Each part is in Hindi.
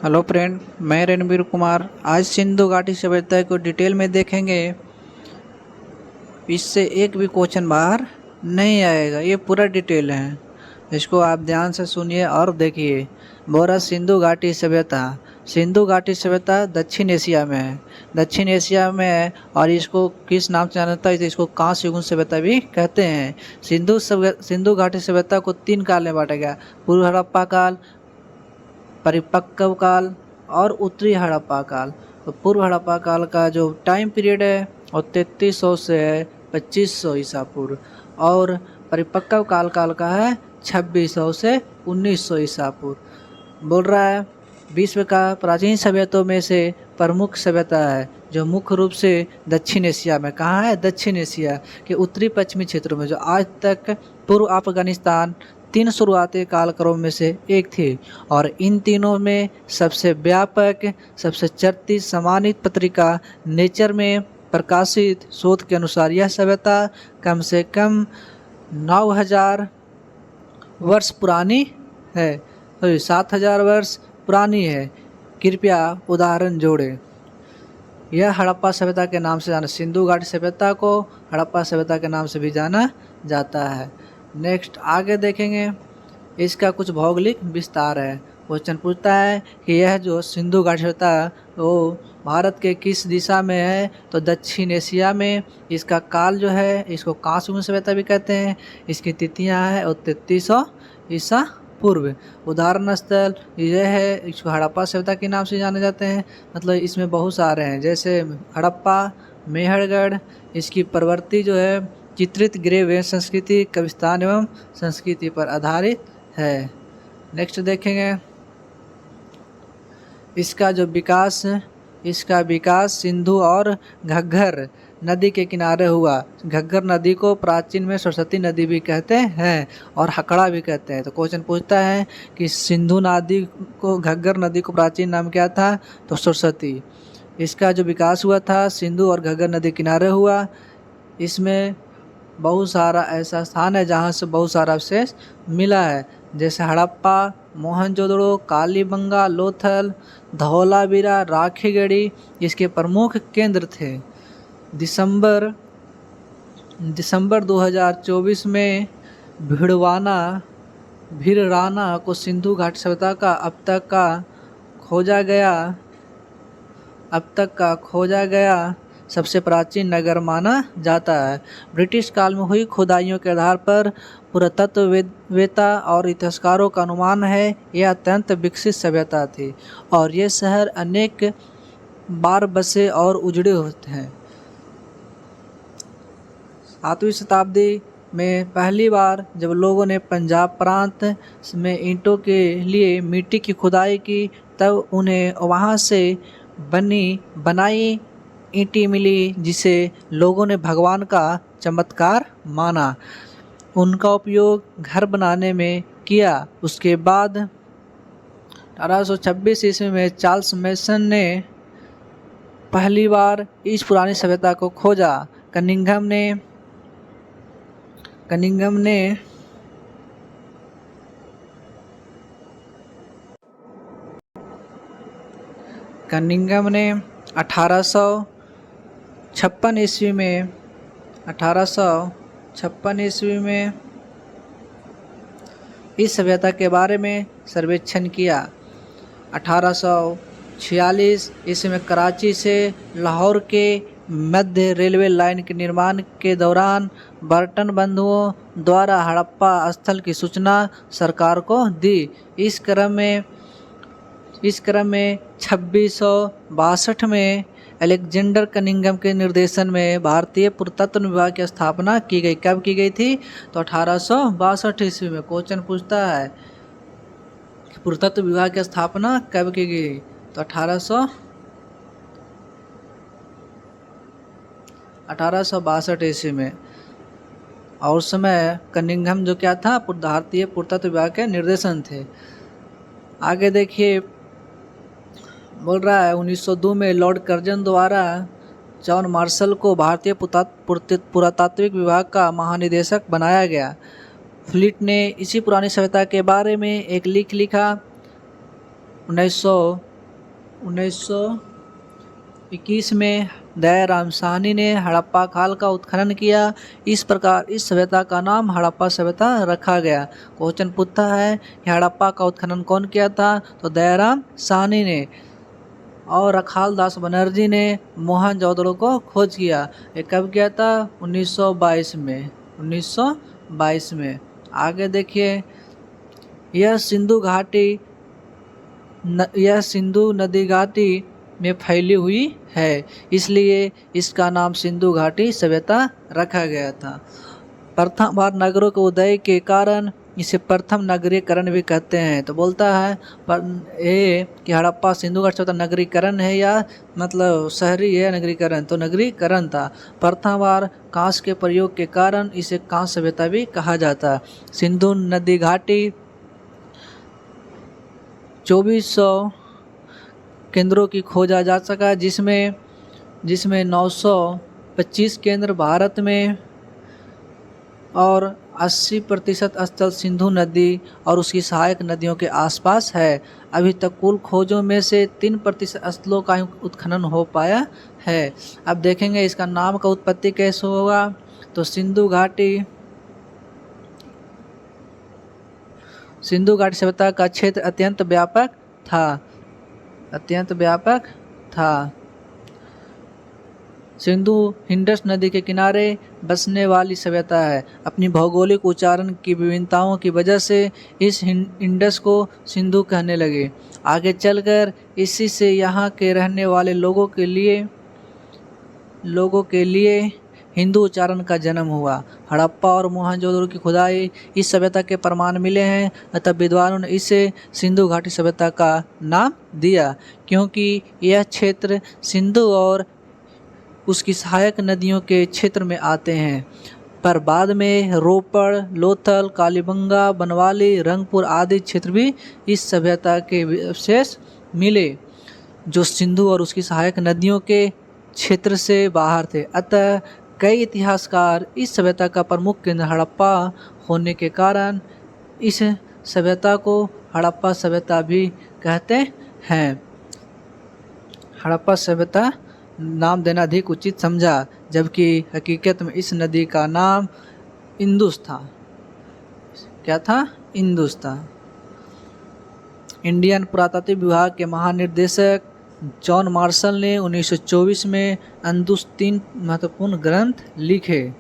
हेलो फ्रेंड, मैं रणबीर कुमार। आज सिंधु घाटी सभ्यता को डिटेल में देखेंगे। इससे एक भी क्वेश्चन बाहर नहीं आएगा, ये पूरा डिटेल है। इसको आप ध्यान से सुनिए और देखिए। बोरा सिंधु घाटी सभ्यता। सिंधु घाटी सभ्यता दक्षिण एशिया में है, दक्षिण एशिया में है। और इसको किस नाम से जाना जाता है? इसको कांस्य युग सभ्यता भी कहते हैं। सिंधु घाटी सभ्यता को 3 काल में बांटा गया: पूर्व हड़प्पा काल, परिपक्व काल और उत्तरी हड़प्पा काल। तो पूर्व हड़प्पा काल का जो टाइम पीरियड है वो 3300 से है 2500 ईसा पूर्व, और परिपक्व काल का है 2600 से 1900 ईसा पूर्व। बोल रहा है विश्व का प्राचीन सभ्यताओं में से प्रमुख सभ्यता है जो मुख्य रूप से दक्षिण एशिया में, कहाँ है? दक्षिण एशिया के उत्तरी पश्चिमी क्षेत्रों में, जो आज तक पूर्व अफगानिस्तान 3 शुरुआती कालक्रम में से एक थी। और इन तीनों में सबसे व्यापक, सबसे चर्चित, सम्मानित पत्रिका नेचर में प्रकाशित शोध के अनुसार यह सभ्यता कम से कम 9000 वर्ष पुरानी है, 7000 वर्ष पुरानी है। कृपया उदाहरण जोड़ें। यह हड़प्पा सभ्यता के नाम से जाना, सिंधु घाटी सभ्यता को हड़प्पा सभ्यता के नाम से भी जाना जाता है। नेक्स्ट आगे देखेंगे, इसका कुछ भौगोलिक विस्तार है। क्वेश्चन पूछता है कि यह जो सिंधु घाटी सभ्यता वो भारत के किस दिशा में है? तो दक्षिण एशिया में। इसका काल जो है, इसको कांस्य युग सभ्यता भी कहते हैं। इसकी तिथियां है और 3300 ईसा पूर्व। उदाहरण स्थल यह है, इसको हड़प्पा सभ्यता के नाम से जाने जाते हैं। मतलब इसमें बहुत सारे हैं, जैसे हड़प्पा, मेहरगढ़। इसकी प्रवृत्ति जो है चित्रित गृह संस्कृति, कब्रिस्तान एवं संस्कृति पर आधारित है। नेक्स्ट देखेंगे, इसका विकास सिंधु और घग्गर नदी के किनारे हुआ। घग्गर नदी को प्राचीन में सरस्वती नदी भी कहते हैं और हकड़ा भी कहते हैं। तो क्वेश्चन पूछता है कि सिंधु नदी को, घग्गर नदी को प्राचीन नाम क्या था? तो सरस्वती। इसका जो विकास हुआ था सिंधु और घग्गर नदी किनारे हुआ। इसमें बहुत सारा ऐसा स्थान है जहाँ से बहुत सारा अवशेष मिला है, जैसे हड़प्पा, मोहनजोदड़ो, कालीबंगा, लोथल, धौलावीरा, राखीगढ़ी इसके प्रमुख केंद्र थे। दिसंबर 2024 में भिड़राना को सिंधु घाटी सभ्यता का अब तक का खोजा गया सबसे प्राचीन नगर माना जाता है। ब्रिटिश काल में हुई खुदाइयों के आधार पर पुरातत्ववेत्ता और इतिहासकारों का अनुमान है यह अत्यंत विकसित सभ्यता थी, और ये शहर अनेक बार बसे और उजड़े होते हैं। 7वीं शताब्दी में पहली बार जब लोगों ने पंजाब प्रांत में ईंटों के लिए मिट्टी की खुदाई की, तब उन्हें वहाँ से बनाई ईंटें मिली, जिसे लोगों ने भगवान का चमत्कार माना। उनका उपयोग घर बनाने में किया। उसके बाद 1826 ईस्वी में चार्ल्स मेसन ने पहली बार इस पुरानी सभ्यता को खोजा। कनिंघम ने 1856 ईस्वी में इस सभ्यता के बारे में सर्वेक्षण किया। 1846 ईस्वी में कराची से लाहौर के मध्य रेलवे लाइन के निर्माण के दौरान बर्टन बंधुओं द्वारा हड़प्पा स्थल की सूचना सरकार को दी। इस क्रम में 2662 में अलेक्जेंडर कनिंघम के निर्देशन में भारतीय पुरातत्व विभाग की स्थापना की गई। कब की गई थी? तो 1862 ईस्वी में। क्वेश्चन पूछता है कि पुरातत्व विभाग की स्थापना कब की गई? तो 1862 ईस्वी में। और उस समय कनिंघम जो क्या था? भारतीय पुरातत्व विभाग के निर्देशन थे। आगे देखिए, बोल रहा है 1902 में लॉर्ड कर्जन द्वारा जॉन मार्शल को भारतीय पुरातात्विक विभाग का महानिदेशक बनाया गया। फ्लिट ने इसी पुरानी सभ्यता के बारे में एक लिखा। 1921 में दयाराम साहनी ने हड़प्पा खाल का उत्खनन किया। इस प्रकार इस सभ्यता का नाम हड़प्पा सभ्यता रखा गया। क्वेश्चन पूछता है कि हड़प्पा का उत्खनन कौन किया था, तो दयाराम साहनी ने, और रखाल दास बनर्जी ने मोहनजोदड़ो को खोज किया। ये कब किया था? 1922 में। 1922 में। आगे देखिए, यह सिंधु नदी घाटी में फैली हुई है, इसलिए इसका नाम सिंधु घाटी सभ्यता रखा गया था। प्रथम बार नगरों के उदय के कारण इसे प्रथम नगरीकरण भी कहते हैं। तो बोलता है ये कि हड़प्पा सिंधु घाटी सभ्यता नगरीकरण है या मतलब शहरी है नगरीकरण, तो नगरीकरण था। प्रथम बार कांस के प्रयोग के कारण इसे कांस सभ्यता भी कहा जाता है। सिंधु नदी घाटी 2400 केंद्रों की खोजा जा सका, जिसमें 925 केंद्र भारत में और 80% स्थल सिंधु नदी और उसकी सहायक नदियों के आसपास है। अभी तक कुल खोजों में से 3% स्थलों का उत्खनन हो पाया है। अब देखेंगे इसका नाम का उत्पत्ति कैसे होगा। तो सिंधु घाटी सभ्यता का क्षेत्र अत्यंत व्यापक था। सिंधु इंडस नदी के किनारे बसने वाली सभ्यता है। अपनी भौगोलिक उच्चारण की विभिन्नताओं की वजह से इस इंडस को सिंधु कहने लगे। आगे चलकर इसी से यहाँ के रहने वाले लोगों के लिए हिंदू उच्चारण का जन्म हुआ। हड़प्पा और मोहनजोदड़ो की खुदाई इस सभ्यता के प्रमाण मिले हैं, अतः विद्वानों ने इसे सिंधु घाटी सभ्यता का नाम दिया, क्योंकि यह क्षेत्र सिंधु और उसकी सहायक नदियों के क्षेत्र में आते हैं। पर बाद में रोपड़, लोथल, कालीबंगा, बनवाली, रंगपुर आदि क्षेत्र भी इस सभ्यता के अवशेष मिले, जो सिंधु और उसकी सहायक नदियों के क्षेत्र से बाहर थे। अतः कई इतिहासकार इस सभ्यता का प्रमुख केंद्र हड़प्पा होने के कारण इस सभ्यता को हड़प्पा सभ्यता भी कहते हैं। हड़प्पा सभ्यता नाम देना अधिक उचित समझा, जबकि हकीकत में इस नदी का नाम इंदुस था। क्या था? इंदुस था। इंडियन पुरातात्विक विभाग के महानिदेशक जॉन मार्शल ने 1924 में इंदुस 3 महत्वपूर्ण ग्रंथ लिखे।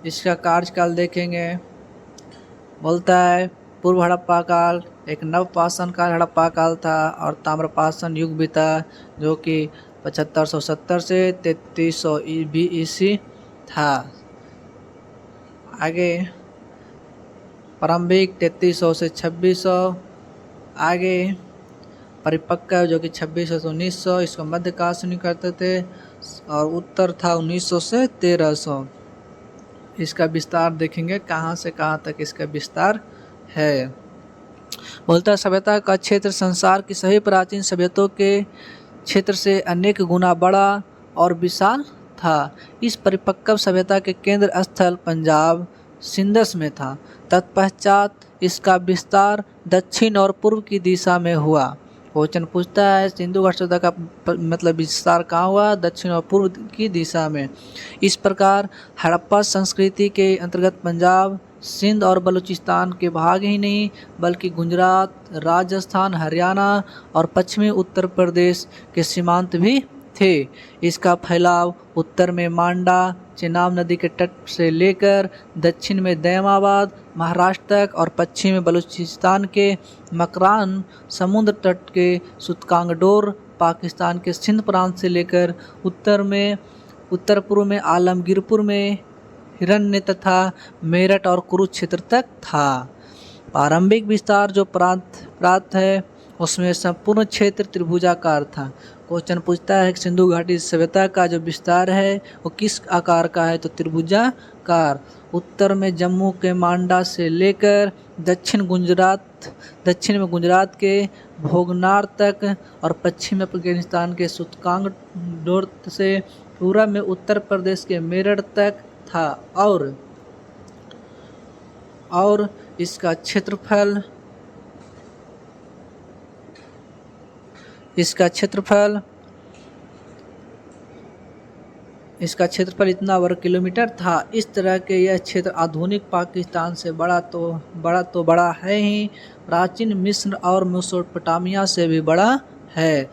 इसका कार्यकाल देखेंगे। बोलता है पूर्व हड़प्पा काल एक नवपाषाण काल हड़प्पा काल था और ताम्रपाषाण युग भी था, जो कि 7570 से 3300 BC था। आगे प्रारंभिक 3300 से 2600, आगे परिपक्व जो कि 2600 से 1900, इसको मध्यकाल से नहीं करते थे, और उत्तर था 1900 से 1300। इसका विस्तार देखेंगे कहाँ से कहाँ तक इसका विस्तार है। बोलता सभ्यता का क्षेत्र संसार की सभी प्राचीन सभ्यताओं के क्षेत्र से अनेक गुना बड़ा और विशाल था। इस परिपक्व सभ्यता के केंद्र स्थल पंजाब सिंधस में था। तत्पश्चात इसका विस्तार दक्षिण और पूर्व की दिशा में हुआ। क्वेश्चन पूछता है सिंधु घाटी सभ्यता का मतलब विस्तार कहाँ हुआ? दक्षिण और पूर्व की दिशा में। इस प्रकार हड़प्पा संस्कृति के अंतर्गत पंजाब, सिंध और बलूचिस्तान के भाग ही नहीं, बल्कि गुजरात, राजस्थान, हरियाणा और पश्चिमी उत्तर प्रदेश के सीमांत भी थे। इसका फैलाव उत्तर में मांडा, चेनाब नदी के तट से लेकर दक्षिण में दैमाबाद, महाराष्ट्र तक, और पश्चिम में बलूचिस्तान के मकरान, समुद्र तट के सुतकांगडोर, पाकिस्तान के सिंध प्रांत से लेकर उत्तर पूर्व में आलमगीरपुर में हिरण्य तथा मेरठ और कुरुक्षेत्र तक था। प्रारंभिक विस्तार जो प्राप्त है उसमें संपूर्ण क्षेत्र त्रिभुजाकार था। क्वेश्चन पूछता है कि सिंधु घाटी सभ्यता का जो विस्तार है वो किस आकार का है? तो त्रिभुजाकार। उत्तर में जम्मू के मांडा से लेकर दक्षिण में गुजरात के भोगनार तक और पश्चिम में अफगानिस्तान के सुतकांगडोर से पूर्व में उत्तर प्रदेश के मेरठ तक था, और और इसका क्षेत्रफल इसका क्षेत्रफल इतना वर्ग किलोमीटर था। इस तरह के यह क्षेत्र आधुनिक पाकिस्तान से बड़ा है ही, प्राचीन मिस्र और मेसोपोटामिया से भी बड़ा है।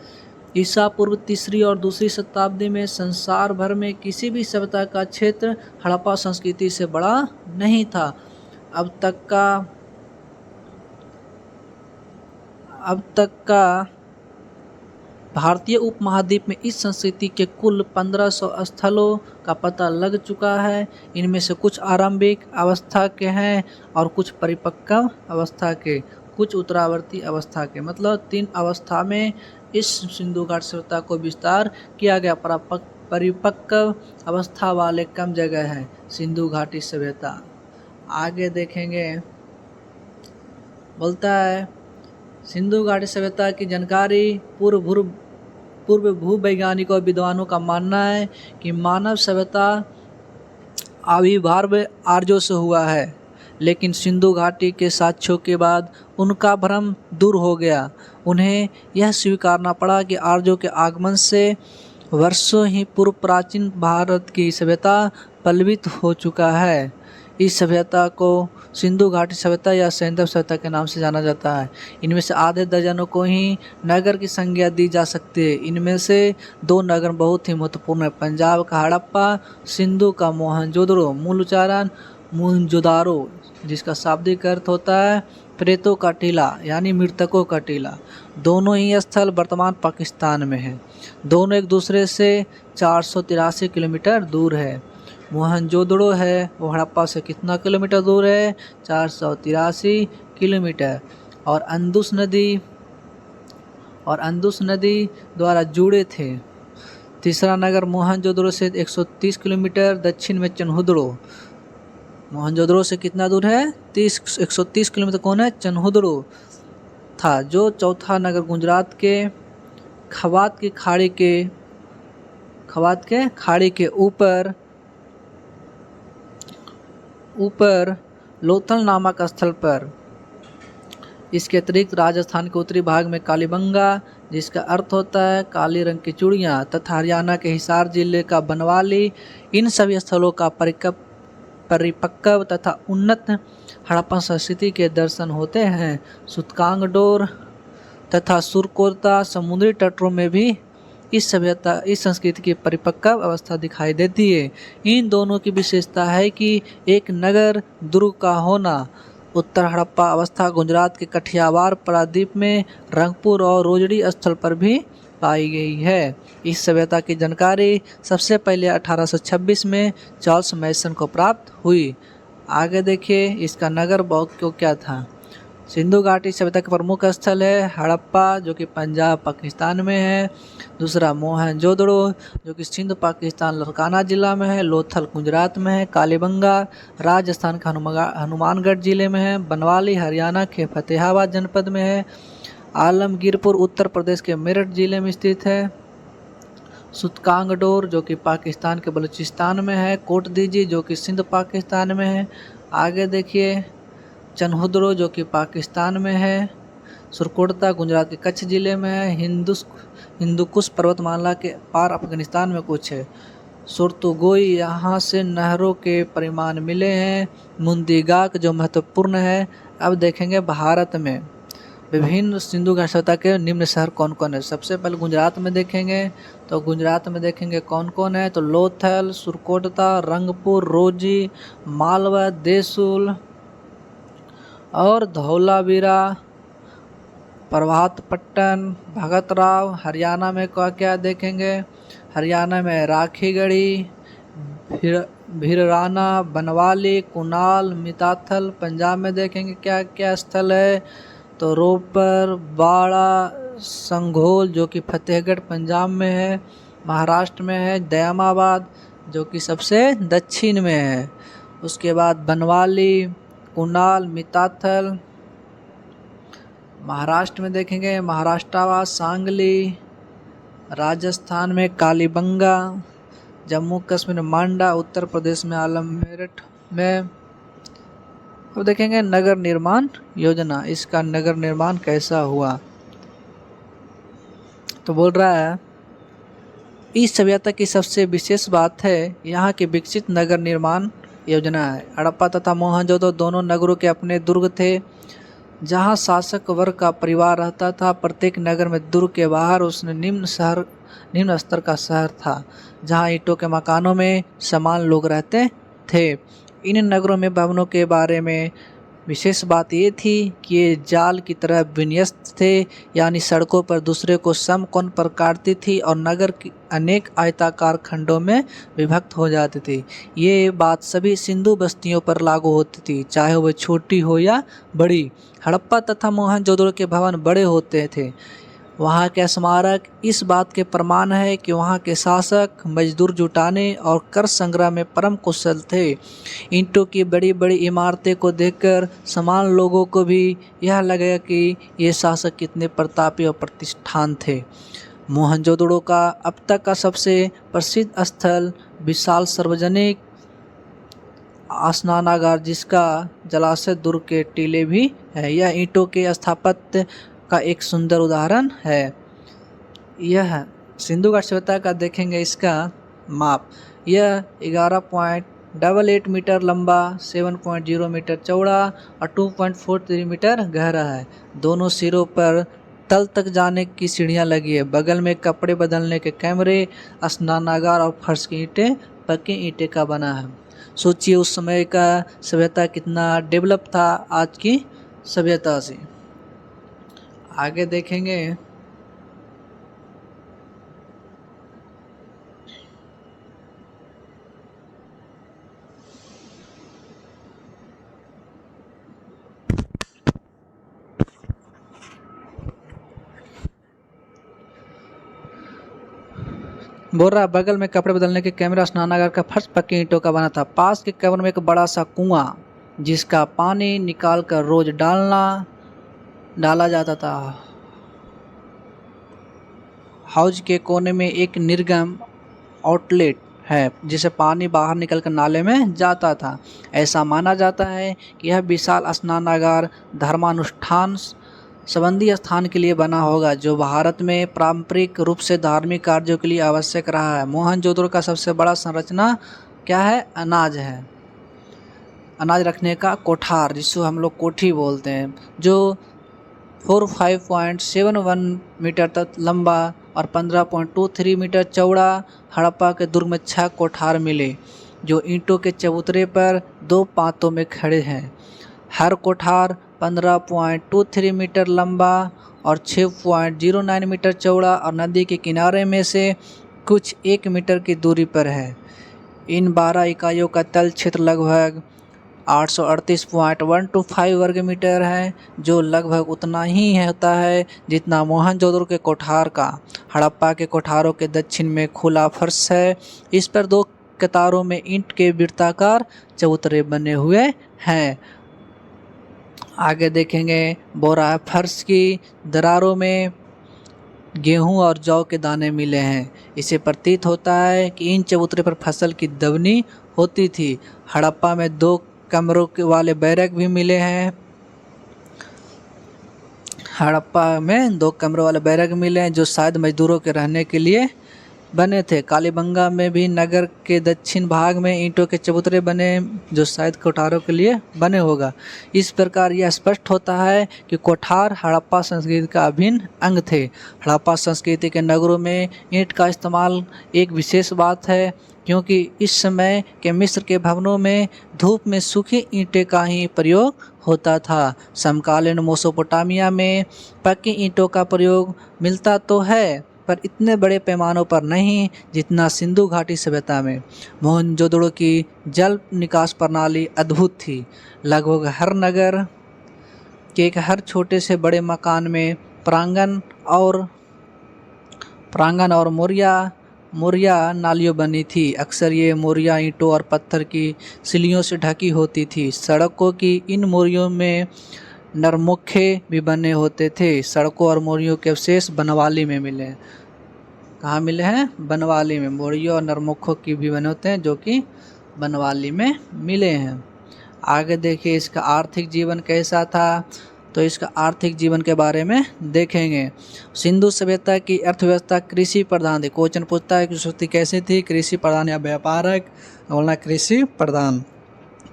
ईसा पूर्व तीसरी और दूसरी शताब्दी में संसार भर में किसी भी सभ्यता का क्षेत्र हड़प्पा संस्कृति से बड़ा नहीं था। अब तक का भारतीय उपमहाद्वीप में इस संस्कृति के कुल 1500 स्थलों का पता लग चुका है। इनमें से कुछ आरंभिक अवस्था के हैं और कुछ परिपक्व अवस्था के, कुछ उत्तरावर्ती अवस्था के। मतलब 3 अवस्था में इस सिंधु घाटी सभ्यता को विस्तार किया गया। परिपक्व अवस्था वाले कम जगह है सिंधु घाटी सभ्यता। आगे देखेंगे, बोलता है सिंधु घाटी सभ्यता की जानकारी पूर्व भूवैज्ञानिकों और विद्वानों का मानना है कि मानव सभ्यता आविर्भाव आर्यों से हुआ है, लेकिन सिंधु घाटी के साक्ष्यों के बाद उनका भ्रम दूर हो गया। उन्हें यह स्वीकारना पड़ा कि आर्यों के आगमन से वर्षों ही पूर्व प्राचीन भारत की सभ्यता पल्लवित हो चुका है। इस सभ्यता को सिंधु घाटी सभ्यता या सैंधव सभ्यता के नाम से जाना जाता है। इनमें से आधे दर्जनों को ही नगर की संज्ञा दी जा सकती है। इनमें से 2 नगर बहुत ही महत्वपूर्ण है, पंजाब का हड़प्पा, सिंधु का मोहनजोदड़ो। मूल उच्चारण मोहनजोदारो, जिसका शाब्दिक अर्थ होता है प्रेतों का टीला यानी मृतकों का टीला। दोनों ही स्थल वर्तमान पाकिस्तान में है। दोनों एक दूसरे से 483 किलोमीटर दूर है। मोहनजोदड़ो है वो हड़प्पा से कितना किलोमीटर दूर है? 483 किलोमीटर। और अंदुस नदी द्वारा जुड़े थे। तीसरा नगर मोहनजोदड़ो से 130 किलोमीटर दक्षिण में चन्हुदड़ो। मोहनजोदड़ो से कितना दूर है? 130 किलोमीटर। कौन है? चन्हुदड़ो था। जो चौथा नगर गुजरात के खवात की खाड़ी के ऊपर लोथल नामक स्थल पर। इसके अतिरिक्त राजस्थान के उत्तरी भाग में कालीबंगा, जिसका अर्थ होता है काली रंग की चूड़ियाँ, तथा हरियाणा के हिसार जिले का बनवाली। इन सभी स्थलों का परिपक्व तथा उन्नत हड़प्पा संस्कृति के दर्शन होते हैं। सूतकांगडोर तथा सुरकोता समुद्री तटों में भी इस संस्कृति की परिपक्व अवस्था दिखाई देती है। इन दोनों की विशेषता है कि एक नगर दुर्ग का होना। उत्तर हड़प्पा अवस्था गुजरात के कठियावाड़ प्रायद्वीप में रंगपुर और रोजड़ी स्थल पर भी पाई गई है। इस सभ्यता की जानकारी सबसे पहले 1826 में चार्ल्स मैसन को प्राप्त हुई। आगे देखिए, इसका नगर क्यों क्या था। सिंधु घाटी सभ्यता का प्रमुख स्थल है हड़प्पा, जो कि पंजाब पाकिस्तान में है। दूसरा मोहनजोदड़ो, जो कि सिंध पाकिस्तान लड़काना जिला में है। लोथल गुजरात में है। कालीबंगा राजस्थान का हनुमानगढ़ जिले में है। बनवाली हरियाणा के फतेहाबाद जनपद में है। आलमगीरपुर उत्तर प्रदेश के मेरठ जिले में स्थित है। सूतकांगडोर, जो कि पाकिस्तान के बलूचिस्तान में है। कोटदीजी, जो कि सिंध पाकिस्तान में है। आगे देखिए, चन्हुदड़ो, जो कि पाकिस्तान में है। सुरकोटा गुजरात के कच्छ जिले में है। हिंदुकुश पर्वतमाला के पार अफगानिस्तान में कुछ है। सुरतुगोई, यहाँ से नहरों के परिमाण मिले हैं। मुंदीगाक, जो महत्वपूर्ण है। अब देखेंगे भारत में विभिन्न सिंधु घाटी सभ्यता के निम्न शहर कौन कौन है। सबसे पहले गुजरात में देखेंगे, तो गुजरात में देखेंगे कौन कौन है, तो लोथल, सुरकोटा, रंगपुर, रोजी, मालवा, देसूल और धौलावीरा, प्रभातपट्टन, भगतराव। हरियाणा में क्या देखेंगे, हरियाणा में राखीगढ़ी, भिराना, बनवाली, कुनाल, मिताथल। पंजाब में देखेंगे क्या क्या स्थल है, तो रोपर, बाड़ा, संघोल, जो कि फतेहगढ़ पंजाब में है। महाराष्ट्र में है दयामाबाद, जो कि सबसे दक्षिण में है। उसके बाद बनवाली, कुनाल, मिताथल। महाराष्ट्र में देखेंगे महाराष्ट्रावाद, सांगली। राजस्थान में कालीबंगा। जम्मू कश्मीर मांडा। उत्तर प्रदेश में आलम मेरठ में। अब देखेंगे नगर निर्माण योजना, इसका नगर निर्माण कैसा हुआ। तो बोल रहा है इस सभ्यता की सबसे विशेष बात है यहाँ की विकसित नगर निर्माण योजना है। हड़प्पा तथा मोहनजोदड़ो दोनों नगरों के अपने दुर्ग थे, जहाँ शासक वर्ग का परिवार रहता था। प्रत्येक नगर में दुर्ग के बाहर उसने निम्न स्तर का शहर था, जहाँ ईंटों के मकानों में समान लोग रहते थे। इन नगरों में भवनों के बारे में विशेष बात ये थी कि ये जाल की तरह विन्यस्त थे, यानी सड़कों पर दूसरे को समकोण पर काटती थी और नगर की अनेक आयताकार खंडों में विभक्त हो जाती थी। ये बात सभी सिंधु बस्तियों पर लागू होती थी, चाहे वह छोटी हो या बड़ी। हड़प्पा तथा मोहनजोदड़ो के भवन बड़े होते थे। वहाँ के स्मारक इस बात के प्रमाण है कि वहाँ के शासक मजदूर जुटाने और कर संग्रह में परम कुशल थे। ईंटों की बड़ी बड़ी इमारतें को देखकर समान लोगों को भी यह लगेगा कि ये शासक कितने प्रतापी और प्रतिष्ठान थे। मोहनजोदड़ो का अब तक का सबसे प्रसिद्ध स्थल विशाल सार्वजनिक स्नानागार, जिसका जलाशय दुर्ग के टीले भी है। यह ईंटों के स्थापत्य का एक सुंदर उदाहरण है। यह सिंधु घाटी सभ्यता का देखेंगे इसका माप। यह 11.88 मीटर लंबा, 7.0 मीटर चौड़ा और 2.43 मीटर गहरा है। दोनों सिरों पर तल तक जाने की सीढ़ियां लगी है। बगल में कपड़े बदलने के कैमरे, स्नानागार और फर्श की ईंटें पक्की ईंटें का बना है। सोचिए उस समय का सभ्यता कितना डेवलप था आज की सभ्यता से। आगे देखेंगे बोल रहा बगल में कपड़े बदलने के कैमरा, स्नानागार का फर्श पक्की ईंटों का बना था। पास के कब्र में एक बड़ा सा कुआं, जिसका पानी निकाल कर रोज डाला जाता था। हाउस के कोने में एक निर्गम आउटलेट है, जिसे पानी बाहर निकलकर नाले में जाता था। ऐसा माना जाता है कि यह विशाल स्नानागार धर्मानुष्ठान संबंधी स्थान के लिए बना होगा, जो भारत में पारंपरिक रूप से धार्मिक कार्यों के लिए आवश्यक रहा है। मोहनजोदड़ो का सबसे बड़ा संरचना क्या है? अनाज है। अनाज रखने का कोठार, जिसको हम लोग कोठी बोलते हैं, जो 45.71 मीटर तक लंबा और 15.23 मीटर चौड़ा। हड़प्पा के दुर्ग में 6 कोठार मिले, जो ईंटों के चबूतरे पर 2 पातों में खड़े हैं। हर कोठार 15.23 मीटर लंबा और 6.09 मीटर चौड़ा और नदी के किनारे में से कुछ 1 मीटर की दूरी पर है। इन 12 इकाइयों का तल क्षेत्र लगभग 838.125 वर्ग मीटर है, जो लगभग उतना ही होता है जितना मोहनजोदड़ो के कोठार का। हड़प्पा के कोठारों के दक्षिण में खुला फर्श है। इस पर 2 कतारों में ईंट के वृत्ताकार चबूतरे बने हुए हैं। आगे देखेंगे बोरा फर्श की दरारों में गेहूं और जौ के दाने मिले हैं। इसे प्रतीत होता है कि इन चबूतरे पर फसल की दवनी होती थी। हड़प्पा में 2 कमरों वाले बैरक भी मिले हैं। हड़प्पा में 2 कमरों वाले बैरक मिले हैं, जो शायद मजदूरों के रहने के लिए बने थे। कालीबंगा में भी नगर के दक्षिण भाग में ईंटों के चबूतरे बने, जो शायद कोठारों के लिए बने होगा। इस प्रकार यह स्पष्ट होता है कि कोठार हड़प्पा संस्कृति का अभिन्न अंग थे। हड़प्पा संस्कृति के नगरों में ईंट का इस्तेमाल एक विशेष बात है, क्योंकि इस समय के मिस्र के भवनों में धूप में सूखी ईंटें का ही प्रयोग होता था। समकालीन मेसोपोटामिया में पक्की ईंटों का प्रयोग मिलता तो है, पर इतने बड़े पैमानों पर नहीं जितना सिंधु घाटी सभ्यता में। मोहनजोदड़ो की जल निकास प्रणाली अद्भुत थी। लगभग हर नगर के हर छोटे से बड़े मकान में प्रांगण और मोरिया नालियों बनी थी। अक्सर ये मोरिया ईंटों और पत्थर की सिलियों से ढकी होती थी। सड़कों की इन मोरियों में नरमुखे भी बने होते थे। सड़कों और मोरियों के अवशेष बनवाली में मिले हैं। कहाँ मिले हैं? बनवाली में। मोरियों और नरमुखों की भी बने होते हैं, जो कि बनवाली में मिले हैं। आगे देखिए इसका आर्थिक जीवन कैसा था, तो इसका आर्थिक जीवन के बारे में देखेंगे। सिंधु सभ्यता की अर्थव्यवस्था कृषि प्रधान थी। क्वेश्चन पूछता है कि संस्कृति कैसी थी, कृषि प्रधान या व्यापारक, बोलना कृषि प्रधान।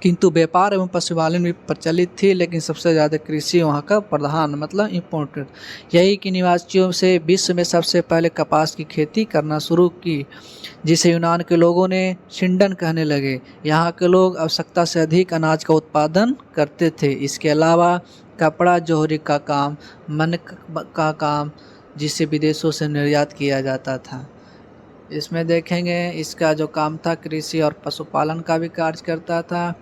किंतु व्यापार एवं पशुपालन भी प्रचलित थी, लेकिन सबसे ज़्यादा कृषि वहाँ का प्रधान मतलब इम्पोर्टेंट। यही कि निवासियों से विश्व में सबसे पहले कपास की खेती करना शुरू की, जिसे यूनान के लोगों ने सिंडन कहने लगे। यहाँ के लोग आवश्यकता से अधिक अनाज का उत्पादन करते थे। इसके अलावा कपड़ा, जौहरी का काम, मन का काम, जिसे विदेशों से निर्यात किया जाता था। इसमें देखेंगे इसका जो काम था कृषि और पशुपालन का भी कार्य करता था।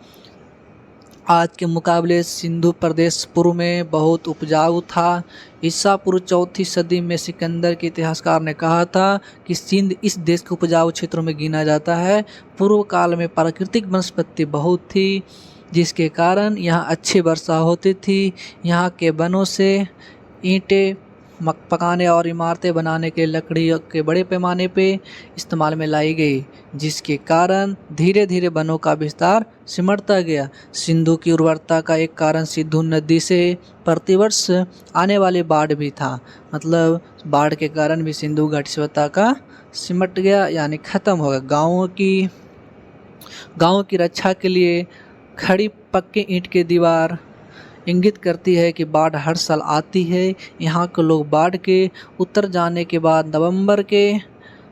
आज के मुकाबले सिंधु प्रदेश पूर्व में बहुत उपजाऊ था। ईसा पूर्व 4वीं सदी में सिकंदर के इतिहासकार ने कहा था कि सिंध इस देश के उपजाऊ क्षेत्रों में गिना जाता है। पूर्व काल में प्राकृतिक वनस्पति बहुत थी, जिसके कारण यहाँ अच्छी वर्षा होती थी। यहाँ के वनों से ईंटें पकाने और इमारतें बनाने के लकड़ी के बड़े पैमाने पे इस्तेमाल में लाई गई, जिसके कारण धीरे धीरे वनों का विस्तार सिमटता गया। सिंधु की उर्वरता का एक कारण सिंधु नदी से प्रतिवर्ष आने वाली बाढ़ भी था। मतलब बाढ़ के कारण भी सिंधु घाटी सभ्यता का सिमट गया, यानी ख़त्म हो गया। गाँव की रक्षा के लिए खड़ी पक्की ईंट की दीवार इंगित करती है कि बाढ़ हर साल आती है। यहाँ के लोग बाढ़ के उतर जाने के बाद नवंबर के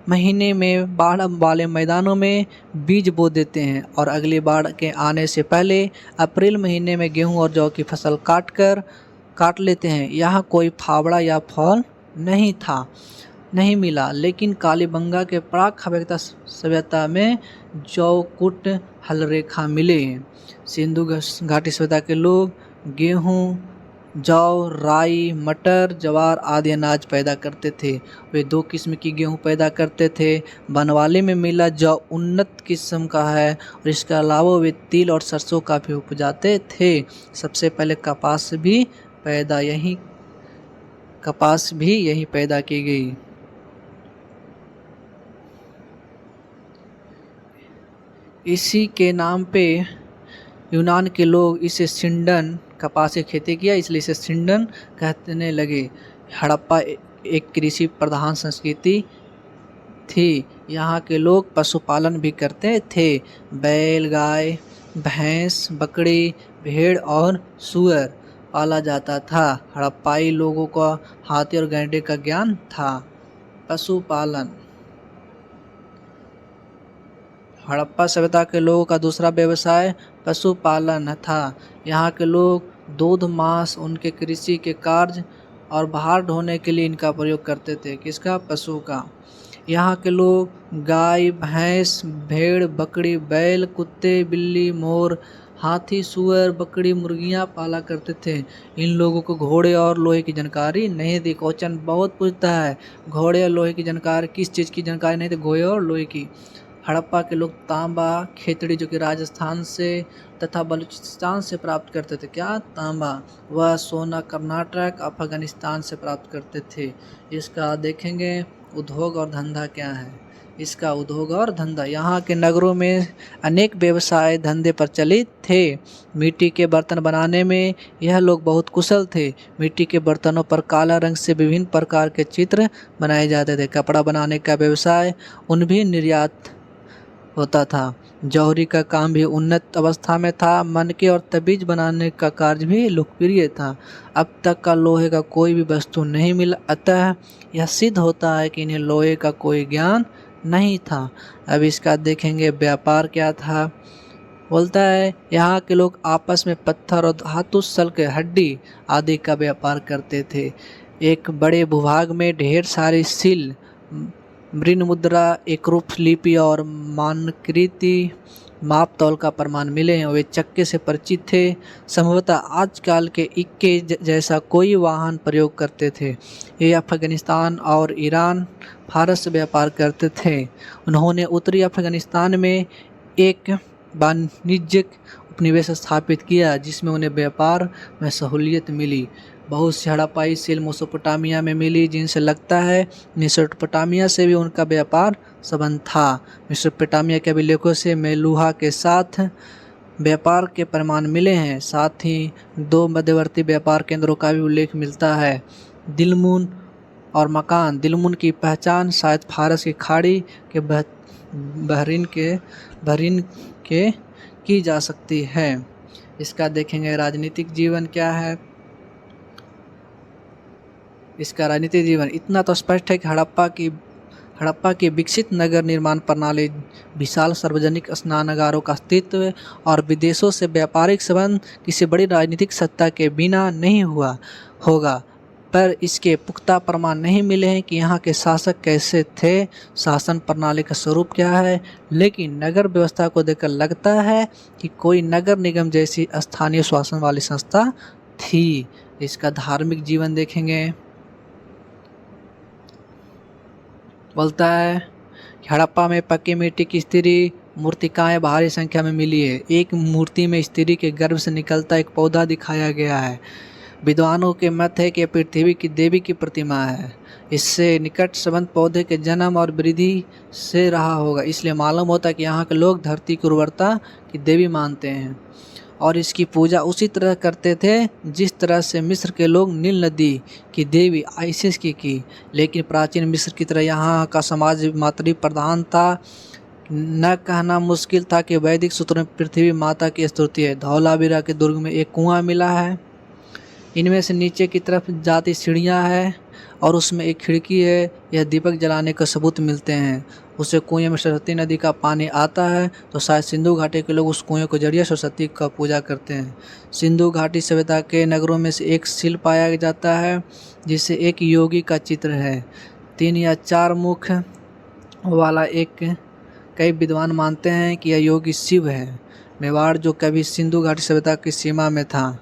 महीने में बाढ़ वाले मैदानों में बीज बो देते हैं और अगली बाढ़ के आने से पहले अप्रैल महीने में गेहूं और जौ की फसल काट लेते हैं। यहाँ कोई फावड़ा या फॉल नहीं मिला, लेकिन कालीबंगा के प्राक सभ्यता में जौ कूट हलरेखा मिले। सिंधु घाटी सभ्यता के लोग गेहूं, जौ, राई, मटर, ज्वार आदि अनाज पैदा करते थे। वे 2 किस्म की गेहूं पैदा करते थे। बनवाली में मिला जौ उन्नत किस्म का है और इसके अलावा वे तिल और सरसों का भी उपजाते थे। सबसे पहले कपास भी यहीं पैदा की गई। इसी के नाम पे यूनान के लोग इसे सिंडन, कपास की खेती किया इसलिए इसे सिंडन कहने लगे। हड़प्पा एक कृषि प्रधान संस्कृति थी। यहाँ के लोग पशुपालन भी करते थे। बैल, गाय, भैंस, बकरी, भेड़ और सूअर पाला जाता था। हड़प्पाई लोगों को हाथी और गैंडे का ज्ञान था। पशुपालन। हड़प्पा सभ्यता के लोगों का दूसरा व्यवसाय पशुपालन था। यहाँ के लोग दूध, मांस, उनके कृषि के कार्य और भार ढोने के लिए इनका प्रयोग करते थे। किसका? पशु का। यहाँ के लोग गाय, भैंस, भेड़, बकरी, बैल, कुत्ते, बिल्ली, मोर, हाथी, सूअर, बकरी, मुर्गियाँ पाला करते थे। इन लोगों को घोड़े और लोहे की जानकारी नहीं थी। क्वेश्चन बहुत पूछता है, घोड़े और लोहे की जानकारी, किस चीज़ की जानकारी नहीं थी? घोड़े और लोहे की। हड़प्पा के लोग तांबा, खेतड़ी जो कि राजस्थान से तथा बलूचिस्तान से प्राप्त करते थे। क्या? तांबा। वह सोना कर्नाटक, अफगानिस्तान से प्राप्त करते थे। इसका देखेंगे उद्योग और धंधा क्या है। इसका उद्योग और धंधा, यहाँ के नगरों में अनेक व्यवसाय धंधे प्रचलित थे। मिट्टी के बर्तन बनाने में यह लोग बहुत कुशल थे। मिट्टी के बर्तनों पर काला रंग से विभिन्न प्रकार के चित्र बनाए जाते थे। कपड़ा बनाने का व्यवसाय उन भी निर्यात होता था। जौहरी का काम भी उन्नत अवस्था में था। मनके और तबीज बनाने का कार्य भी लोकप्रिय था। अब तक का लोहे का कोई भी वस्तु नहीं मिला, अतः यह सिद्ध होता है कि इन्हें लोहे का कोई ज्ञान नहीं था। अब इसका देखेंगे व्यापार क्या था। बोलता है यहाँ के लोग आपस में पत्थर और धातु, सल्क, हड्डी आदि का व्यापार करते थे। एक बड़े भूभाग में ढेर सारी सील, मृण मुद्रा, एकरूप लिपि और मानकृति माप तौल का प्रमाण मिले हैं। वे चक्के से परिचित थे। संभवतः आजकल के इक्के जैसा कोई वाहन प्रयोग करते थे। ये अफगानिस्तान और ईरान, फारस से व्यापार करते थे। उन्होंने उत्तरी अफगानिस्तान में एक वाणिज्यिक उपनिवेश स्थापित किया, जिसमें उन्हें व्यापार में सहूलियत मिली। बहुत सी हड़प्पाई सील मेसोपोटामिया में मिली, जिनसे लगता है मेसोपोटामिया से भी उनका व्यापार संबंध था। मेसोपोटामिया के अभिलेखों से मेलुहा के साथ व्यापार के प्रमाण मिले हैं। साथ ही 2 मध्यवर्ती व्यापार केंद्रों का भी उल्लेख मिलता है, दिलमुन और मकान। दिलमुन की पहचान शायद फारस की खाड़ी के बहरीन के की जा सकती है। इसका देखेंगे राजनीतिक जीवन क्या है। इसका राजनीतिक जीवन इतना तो स्पष्ट है कि हड़प्पा की विकसित नगर निर्माण प्रणाली, विशाल सार्वजनिक स्नानागारों का अस्तित्व और विदेशों से व्यापारिक संबंध किसी बड़ी राजनीतिक सत्ता के बिना नहीं हुआ होगा, पर इसके पुख्ता प्रमाण नहीं मिले हैं कि यहाँ के शासक कैसे थे, शासन प्रणाली का स्वरूप क्या है। लेकिन नगर व्यवस्था को देखकर लगता है कि कोई नगर निगम जैसी स्थानीय शासन वाली संस्था थी। इसका धार्मिक जीवन देखेंगे, बोलता है कि हड़प्पा में पक्की मिट्टी की स्त्री मूर्तिकाएं भारी संख्या में मिली है। एक मूर्ति में स्त्री के गर्भ से निकलता एक पौधा दिखाया गया है। विद्वानों के मत है कि पृथ्वी की देवी की प्रतिमा है। इससे निकट संबंध पौधे के जन्म और वृद्धि से रहा होगा, इसलिए मालूम होता है कि यहाँ के लोग धरती की उर्वरता की देवी मानते हैं और इसकी पूजा उसी तरह करते थे जिस तरह से मिस्र के लोग नील नदी की देवी आइसिस की। लेकिन प्राचीन मिस्र की तरह यहाँ का समाज मातृ प्रधान था। न कहना मुश्किल था कि वैदिक सूत्रों में पृथ्वी माता की स्तुति है। धौलावीरा के दुर्ग में एक कुआं मिला है। इनमें से नीचे की तरफ जाती सीढ़ियाँ हैं और उसमें एक खिड़की है। यह दीपक जलाने का सबूत मिलते हैं। उसे कुएं में सरस्वती नदी का पानी आता है, तो शायद सिंधु घाटी के लोग उस कुएं को जरिए सरस्वती का पूजा करते हैं। सिंधु घाटी सभ्यता के नगरों में से एक शिल्प पाया जाता है जिसे एक योगी का चित्र है, 3 या 4 मुख वाला। कई विद्वान मानते हैं कि यह योगी शिव है। मेवाड़ जो कभी सिंधु घाटी सभ्यता की सीमा में था,